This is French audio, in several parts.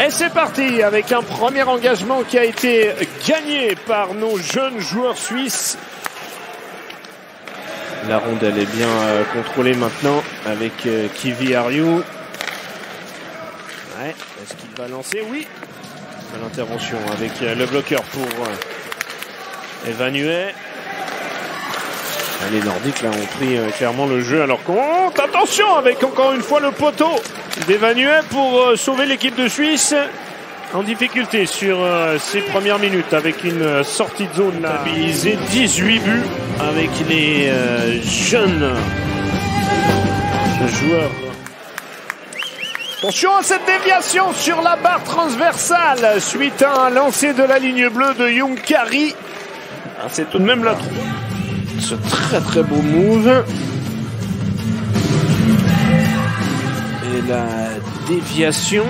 Et c'est parti avec un premier engagement qui a été gagné par nos jeunes joueurs suisses. La rondelle est bien contrôlée maintenant avec Kivi Ariou. Ouais, est-ce qu'il va lancer? Oui. L'intervention avec le bloqueur pour Evanue. Les Nordiques là ont pris clairement le jeu alors qu'on monte. Attention avec encore une fois le poteau d'Evanue pour sauver l'équipe de Suisse en difficulté sur ces premières minutes avec une sortie de zone là. Stabilisé 18 buts avec les jeunes joueurs. Attention à cette déviation sur la barre transversale suite à un lancer de la ligne bleue de Young-Kari. C'est tout de même la troupe. Ce très beau move. Et la déviation.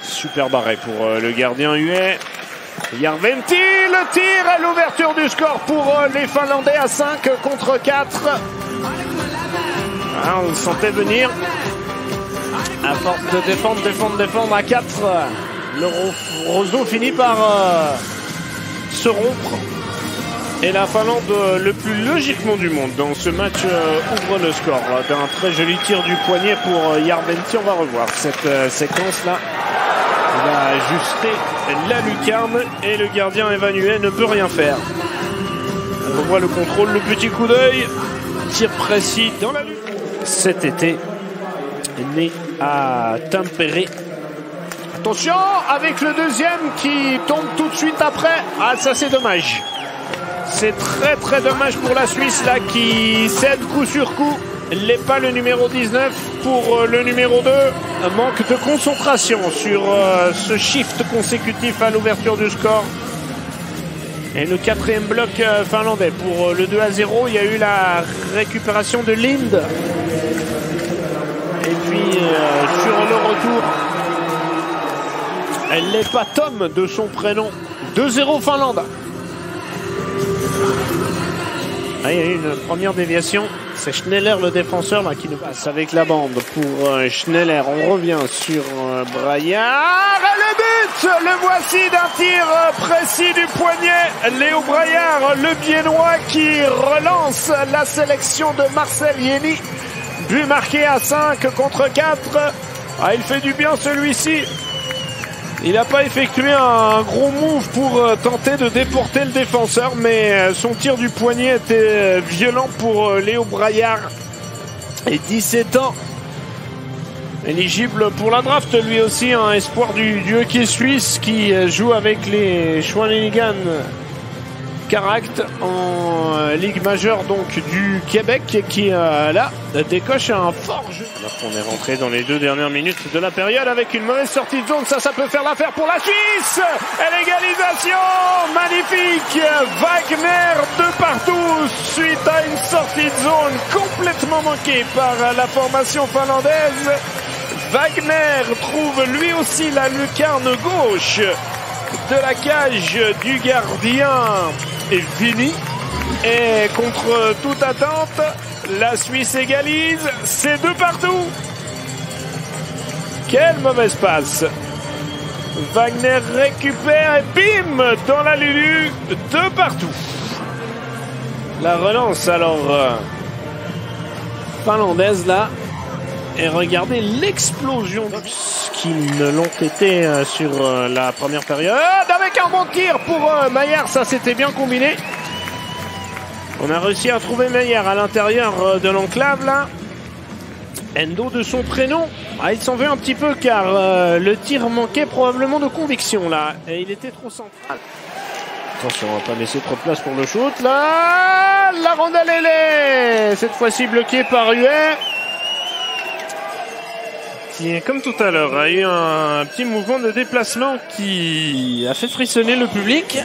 Super barré pour le gardien huet. Järventie, le tir à l'ouverture du score pour les Finlandais à 5 contre 4. Ah, on le sentait venir. À force de défendre à 4. Le roseau finit par se rompre. Et la Finlande, le plus logiquement du monde dans ce match, ouvre le score d'un très joli tir du poignet pour Järventie. On va revoir cette séquence-là. Il va ajuster la lucarne et le gardien Evanue ne peut rien faire. On revoit le contrôle, le petit coup d'œil. Tir précis dans la lutte. Cet été, né à Tampere. Attention avec le deuxième qui tombe tout de suite après. Ah, ça c'est dommage. C'est très dommage pour la Suisse là qui cède coup sur coup. N'est pas le numéro 19 pour le numéro 2. Un manque de concentration sur ce shift consécutif à l'ouverture du score. Et le quatrième bloc finlandais pour le 2-0. Il y a eu la récupération de Lind. Et puis sur le retour, elle n'est pas Tom de son prénom. 2-0 Finlande. Ah, il y a eu une première déviation. C'est Schneller le défenseur là qui nous passe avec la bande pour Schneller. On revient sur Braillard. Le but, le voici d'un tir précis du poignet. Léo Braillard, le Biennois qui relance la sélection de Marcel Jenny. But marqué à 5 contre 4. Ah, il fait du bien celui-ci. Il n'a pas effectué un gros move pour tenter de déporter le défenseur, mais son tir du poignet était violent pour Léo Braillard. Et 17 ans, éligible pour la draft, lui aussi, un espoir du hockey suisse qui joue avec les Shawinigan Caract en Ligue majeure donc du Québec qui là décoche un fort jeu. Alors qu'on est rentré dans les 2 dernières minutes de la période avec une mauvaise sortie de zone, ça peut faire l'affaire pour la Suisse. Et l'égalisation magnifique, Wagner de partout suite à une sortie de zone complètement manquée par la formation finlandaise. Wagner trouve lui aussi la lucarne gauche de la cage du gardien et fini. Et contre toute attente, la Suisse égalise. C'est 2 partout. Quelle mauvaise passe. Wagner récupère et bim dans la Lulu. 2 partout. La relance alors finlandaise là. Et regardez l'explosion qui ne l'ont été sur la première période. Avec un bon tir pour Maillard, ça c'était bien combiné. On a réussi à trouver Maillard à l'intérieur de l'enclave là. Endo de son prénom. Ah, il s'en veut un petit peu car le tir manquait probablement de conviction là. Et il était trop central. Attention, on va pas laisser trop de place pour le shoot. Là, la rondelle elle est cette fois-ci bloquée par Huet. Qui, comme tout à l'heure, a eu un petit mouvement de déplacement qui a fait frissonner le public.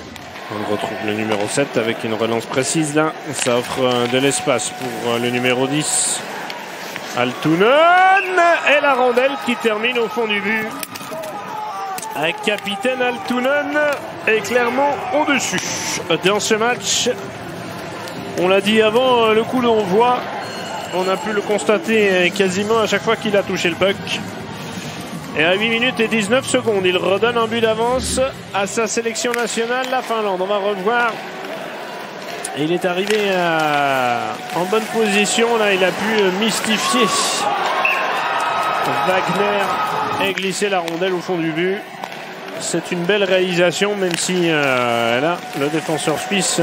On retrouve le numéro 7 avec une relance précise là. Ça offre de l'espace pour le numéro 10. Altunen et la rondelle qui termine au fond du but. Avec capitaine Altunen est clairement au-dessus dans ce match. On l'a dit avant, le coup d'envoi On a pu le constater quasiment à chaque fois qu'il a touché le puck. Et à 8 minutes et 19 secondes, il redonne un but d'avance à sa sélection nationale, la Finlande. On va revoir. Il est arrivé en bonne position. Là, il a pu mystifier Wagner et glisser la rondelle au fond du but. C'est une belle réalisation, même si là, le défenseur suisse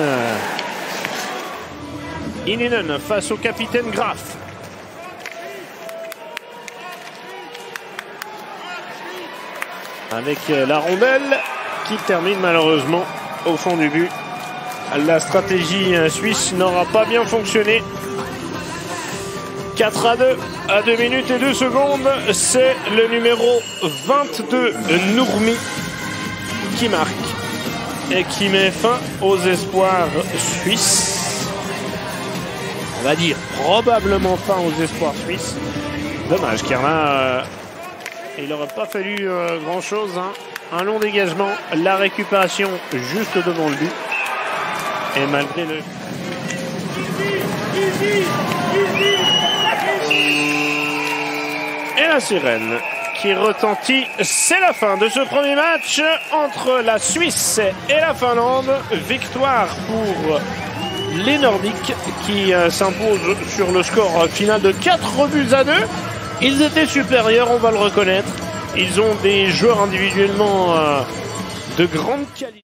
Ininen face au capitaine Graf. Avec la rondelle qui termine malheureusement au fond du but. La stratégie suisse n'aura pas bien fonctionné. 4-2 à 2 minutes et 2 secondes. C'est le numéro 22, Nourmi, qui marque et qui met fin aux espoirs suisses. On va dire probablement fin aux espoirs suisses. Dommage car là, il n'aurait pas fallu grand chose. Hein. Un long dégagement, la récupération juste devant le but. Et malgré le... Et la sirène qui retentit, c'est la fin de ce premier match entre la Suisse et la Finlande. Victoire pour les Nordiques qui s'imposent sur le score final de 4-2. Ils étaient supérieurs, on va le reconnaître. Ils ont des joueurs individuellement de grande qualité.